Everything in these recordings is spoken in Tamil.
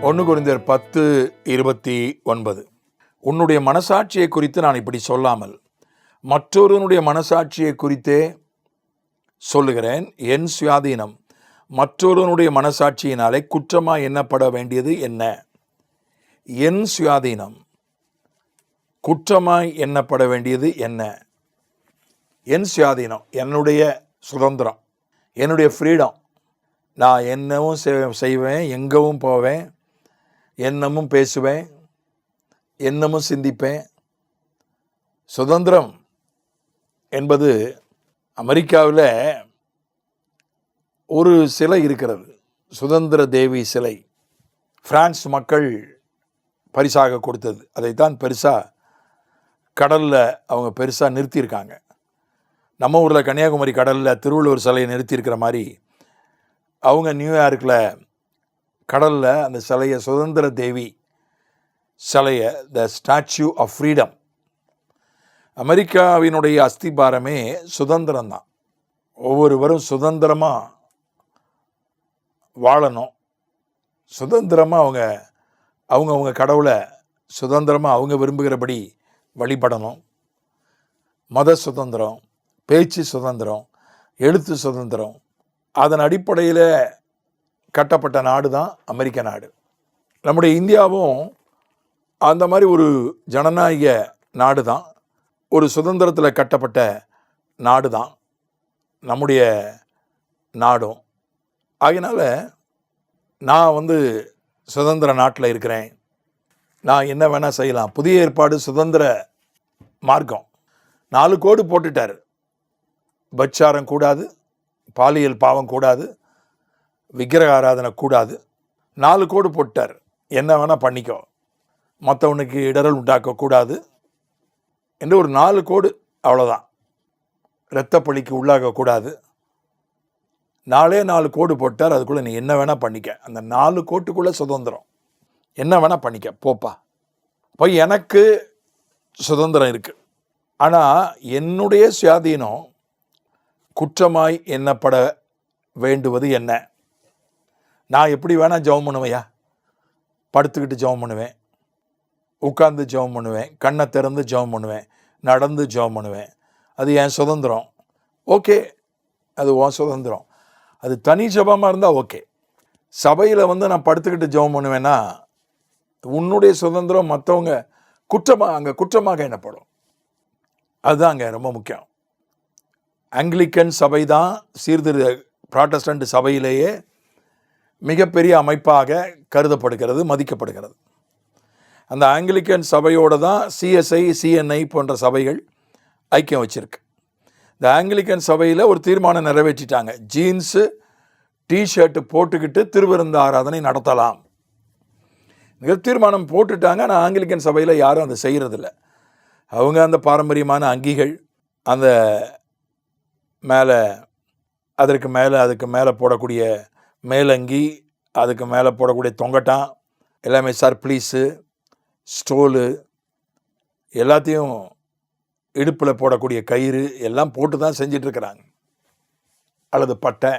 1 கொரிந்தியர் 10:29. உன்னுடைய மனசாட்சியை குறித்து நான் இப்படி சொல்லாமல் மற்றொருவனுடைய மனசாட்சியை குறித்தே சொல்லுகிறேன். என் சுயாதீனம் மற்றொருவனுடைய மனசாட்சியினாலே குற்றமாய் எண்ணப்பட வேண்டியது என்ன? என் சுயாதீனம் குற்றமாய் எண்ணப்பட வேண்டியது என்ன? என் சுயாதீனம், என்னுடைய சுதந்திரம், என்னுடைய ஃப்ரீடம். நான் என்னவும் செய்வேன், எங்கவும் போவேன், என்னமும் பேசுவேன், என்னமும் சிந்திப்பேன். சுதந்திரம் என்பது அமெரிக்காவில் ஒரு சிலை இருக்கிறது, சுதந்திர தேவி சிலை. பிரான்ஸ் மக்கள் பரிசாக கொடுத்தது. அதைத்தான் பெருசாக கடலில் அவங்க பெருசாக நிறுத்தியிருக்காங்க. நம்ம ஊரில் கன்னியாகுமரி கடலில் திருவள்ளுவர் சிலையை நிறுத்தியிருக்கிற மாதிரி அவங்க நியூயார்க்கில் கடலில் அந்த சிலையை, சுதந்திர தேவி சிலையை, த ஸ்டாச்சு ஆஃப் ஃப்ரீடம். அமெரிக்காவினுடைய அஸ்திபாரமே சுதந்திரம்தான். ஒவ்வொருவரும் சுதந்திரமாக வாழணும், சுதந்திரமாக அவங்க கடவுளை சுதந்திரமாக அவங்க விரும்புகிறபடி வழிபடணும். மத சுதந்திரம், பேச்சு சுதந்திரம், எழுத்து சுதந்திரம், அதன் அடிப்படையில் கட்டப்பட்ட நாடு தான் அமெரிக்க நாடு. நம்முடைய இந்தியாவும் அந்த மாதிரி ஒரு ஜனநாயக நாடு தான், ஒரு சுதந்திரத்தில் கட்டப்பட்ட நாடு தான் நம்முடைய நாடும். ஆகையினால நான் சுதந்திர நாட்டில் இருக்கிறேன், நான் என்ன வேணால் செய்யலாம். புதிய ஏற்பாடு சுதந்திர மார்க்கம் 4 கோடு போட்டுட்டார். பச்சாரம் கூடாது, பாலியல் பாவம் கூடாது, விக்கிரக ஆராதனை கூடாது. 4 கோடு போட்டார். என்ன வேணால் பண்ணிக்கோ, மற்றவனுக்கு இடரல் உண்டாக்கக்கூடாது என்று ஒரு 4 கோடு, அவ்வளோதான். இரத்தப்பழிக்கு உள்ளாகக்கூடாது. 4 கோடு போட்டார். அதுக்குள்ளே நீ என்ன வேணால் பண்ணிக்க. அந்த 4 கோட்டுக்குள்ளே சுதந்திரம், என்ன வேணால் பண்ணிக்க, போப்பா. இப்போ எனக்கு சுதந்திரம் இருக்குது. ஆனால் என்னுடைய சுயாதீனம் குற்றமாய் எண்ணப்பட வேண்டுவது என்ன? நான் எப்படி வேணால் ஜெபம் பண்ணுவையா? படுத்துக்கிட்டு ஜெபம் பண்ணுவேன், உட்கார்ந்து ஜெபம் பண்ணுவேன், கண்ணை திறந்து ஜெபம் பண்ணுவேன், நடந்து ஜெபம் பண்ணுவேன். அது என் சுதந்திரம். ஓகே, அது உன் சுதந்திரம். அது தனி ஜெபமாக இருந்தால் ஓகே. சபையில் நான் படுத்துக்கிட்டு ஜெபம் பண்ணுவேன்னா உன்னுடைய சுதந்திரம் மற்றவங்க அங்கே குற்றமாக எண்ணப்படும். அதுதான் அங்கே ரொம்ப முக்கியம். ஆங்கிலிக்கன் சபை தான் புராட்டஸ்டன்ட் சபையிலேயே மிகப்பெரிய அமைப்பாக கருதப்படுகிறது, மதிக்கப்படுகிறது. அந்த ஆங்கிலிக்கன் சபையோடு தான் CSI, CNI போன்ற சபைகள் ஐக்கியம் வச்சிருக்கு. இந்த ஆங்கிலிக்கன் சபையில் ஒரு தீர்மானம் நிறைவேற்றிட்டாங்க. ஜீன்ஸு டிஷர்ட்டு போட்டுக்கிட்டு திருவிருந்து ஆராதனை நடத்தலாம். தீர்மானம் போட்டுட்டாங்க. ஆனால் ஆங்கிலிக்கன் சபையில் யாரும் அதை செய்கிறதில்ல. அவங்க அந்த பாரம்பரியமான அங்கிகள், அந்த அதுக்கு மேலே போடக்கூடிய மேலங்கி, அதுக்கு மேலே போடக்கூடிய தொங்கட்டான், எல்லாமே சர்ப்ளீஸு, ஸ்டோலு, எல்லாத்தையும் இடுப்பில் போடக்கூடிய கயிறு எல்லாம் போட்டு தான் செஞ்சிட்ருக்கிறாங்க. அல்லது பட்டை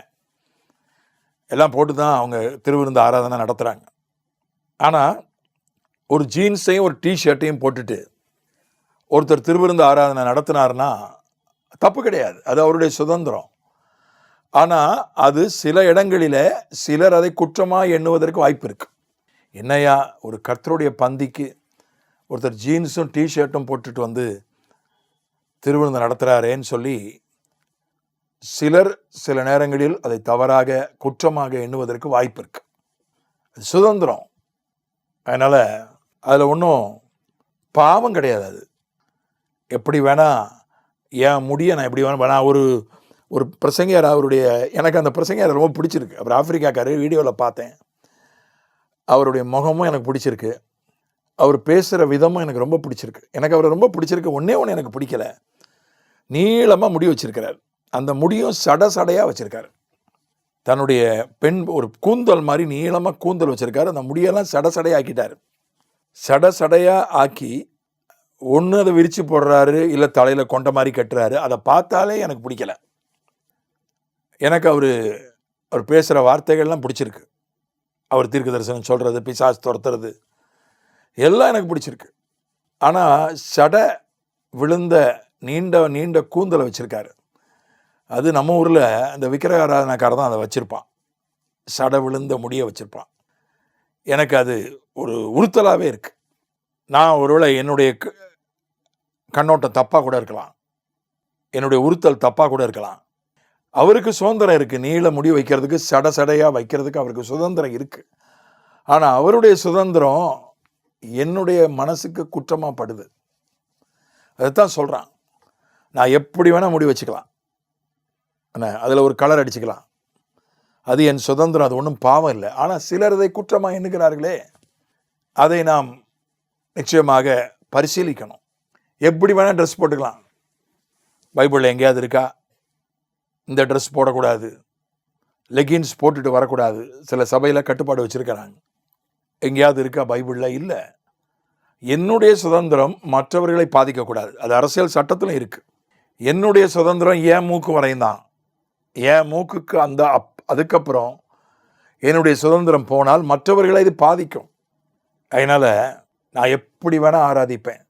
எல்லாம் போட்டு தான் அவங்க திருவிருந்து ஆராதனை நடத்துகிறாங்க. ஆனால் ஒரு ஜீன்ஸையும் ஒரு டிஷர்ட்டையும் போட்டுட்டு ஒருத்தர் திருவிருந்து ஆராதனை நடத்தினார்னா தப்பு கிடையாது, அது அவருடைய சுதந்திரம். ஆனால் அது சில இடங்களில் சிலர் அதை குற்றமாக எண்ணுவதற்கு வாய்ப்பு இருக்குது. என்னையா, ஒரு கர்த்தருடைய பந்திக்கு ஒருத்தர் ஜீன்ஸும் டிஷர்ட்டும் போட்டுட்டு திருவிருந்து நடத்துகிறாரேன்னு சொல்லி சிலர் சில நேரங்களில் அதை தவறாக குற்றமாக எண்ணுவதற்கு வாய்ப்பு இருக்குது. அது சுதந்திரம். அதனால் அதில் ஒன்றும் பாவம் கிடையாது. அது எப்படி வேணால் என் முடிய நான் எப்படி வேணால் ஒரு பிரசங்கியார், எனக்கு அந்த பிரசங்கியார் ரொம்ப பிடிச்சிருக்கு. அவர் ஆப்பிரிக்காக்காரு, வீடியோவில் பார்த்தேன். அவருடைய முகமும் எனக்கு பிடிச்சிருக்கு, அவர் பேசுகிற விதமும் எனக்கு ரொம்ப பிடிச்சிருக்கு. எனக்கு அவரை ரொம்ப பிடிச்சிருக்கு. ஒன்றே எனக்கு பிடிக்கல, நீளமாக முடி வச்சிருக்கிறார். அந்த முடியும் சடையாக வச்சுருக்காரு. தன்னுடைய ஒரு கூந்தல் மாதிரி நீளமாக கூந்தல் வச்சுருக்காரு. அந்த முடியெல்லாம் சடையாக்கிட்டார். சடையாக ஆக்கி ஒன்று அதை விரித்து போடுறாரு, இல்லை தலையில் கொண்ட மாதிரி கட்டுறாரு. அதை பார்த்தாலே எனக்கு பிடிக்கல. எனக்கு அவர் பேசுகிற வார்த்தைகள்லாம் பிடிச்சிருக்கு. அவர் தீர்க்க தரிசனம் சொல்கிறது, பிசாசு துரத்துறது எல்லாம் எனக்கு பிடிச்சிருக்கு. ஆனால் சடை விழுந்த நீண்ட நீண்ட கூந்தலை வச்சுருக்காரு. அது நம்ம ஊரில் அந்த விக்கிரக ஆராதனைக்காரர் தான் அதை வச்சுருப்பான். சடை விழுந்த முடியை வச்சுருப்பான். எனக்கு அது ஒரு உறுத்தலாகவே இருக்குது. நான் ஒருவேளை என்னுடைய கண்ணோட்டம் தப்பாக கூட இருக்கலாம், என்னுடைய உறுத்தல் தப்பாக கூட இருக்கலாம். அவருக்கு சுதந்திரம் இருக்குது, நீள முடி வைக்கிறதுக்கு, சடையாக வைக்கிறதுக்கு அவருக்கு சுதந்திரம் இருக்குது. ஆனால் அவருடைய சுதந்திரம் என்னுடைய மனசுக்கு குற்றமாக படுது. அதைத்தான் சொல்கிறான். நான் எப்படி வேணால் முடி வச்சுக்கலாம், அதில் ஒரு கலர் அடிச்சுக்கலாம், அது என் சுதந்திரம், அது ஒன்றும் பாவம் இல்லை. ஆனால் சிலர் இதை குற்றமாக எண்ணுகிறார்களே, அதை நாம் நிச்சயமாக பரிசீலிக்கணும். எப்படி வேணால் ட்ரெஸ் போட்டுக்கலாம். பைபிளில் எங்கேயாவது இருக்கா இந்த ட்ரெஸ் போடக்கூடாது, லெகின்ஸ் போட்டுட்டு வரக்கூடாது? சில சபையில் கட்டுப்பாடு வச்சுருக்கிறாங்க. எங்கேயாவது இருக்கா பைபிளில்? இல்லை. என்னுடைய சுதந்திரம் மற்றவர்களை பாதிக்கக்கூடாது, அது அரசியல் சட்டத்திலும் இருக்குது. என்னுடைய சுதந்திரம் என் மூக்கு வரையும் தான். என் மூக்குக்கு அதுக்கப்புறம் என்னுடைய சுதந்திரம் போனால் மற்றவர்களை இது பாதிக்கும். அதனால் நான் எப்படி வேணால் ஆராதிப்பேன்,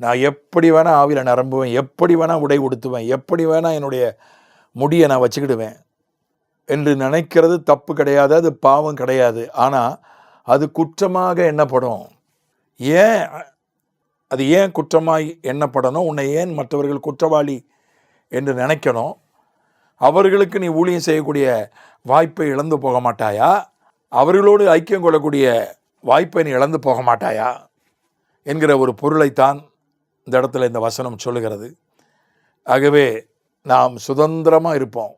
நான் எப்படி வேணால் ஆவியில் நிரம்புவேன், எப்படி வேணால் உடை உடுத்துவேன், எப்படி வேணால் என்னுடைய முடியை நான் வச்சுக்கிடுவேன் என்று நினைக்கிறது தப்பு கிடையாது, அது பாவம் கிடையாது. ஆனால் அது குற்றமாக எண்ணப்படும். அது ஏன் குற்றமாய் எண்ணப்படணும்? உன்னை ஏன் மற்றவர்கள் குற்றவாளி என்று நினைக்கணும்? அவர்களுக்கு நீ ஊழியம் செய்யக்கூடிய வாய்ப்பை இழந்து போக மாட்டாயா? அவர்களோடு ஐக்கியம் கொள்ளக்கூடிய வாய்ப்பை நீ இழந்து போக மாட்டாயா என்கிற ஒரு பொருளைத்தான் இந்த இடத்துல இந்த வசனம் சொல்லுகிறது. ஆகவே நாம் சுதந்திரமாக இருப்போம்,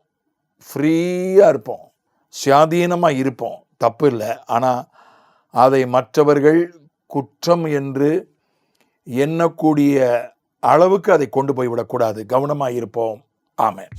ஃப்ரீயாக இருப்போம், சுயாதீனமாக இருப்போம், தப்பு இல்லை. ஆனால் அதை மற்றவர்கள் குற்றம் என்று எண்ணக்கூடிய அளவுக்கு அதை கொண்டு போய்விடக்கூடாது. கவனமாக இருப்போம். ஆமென்.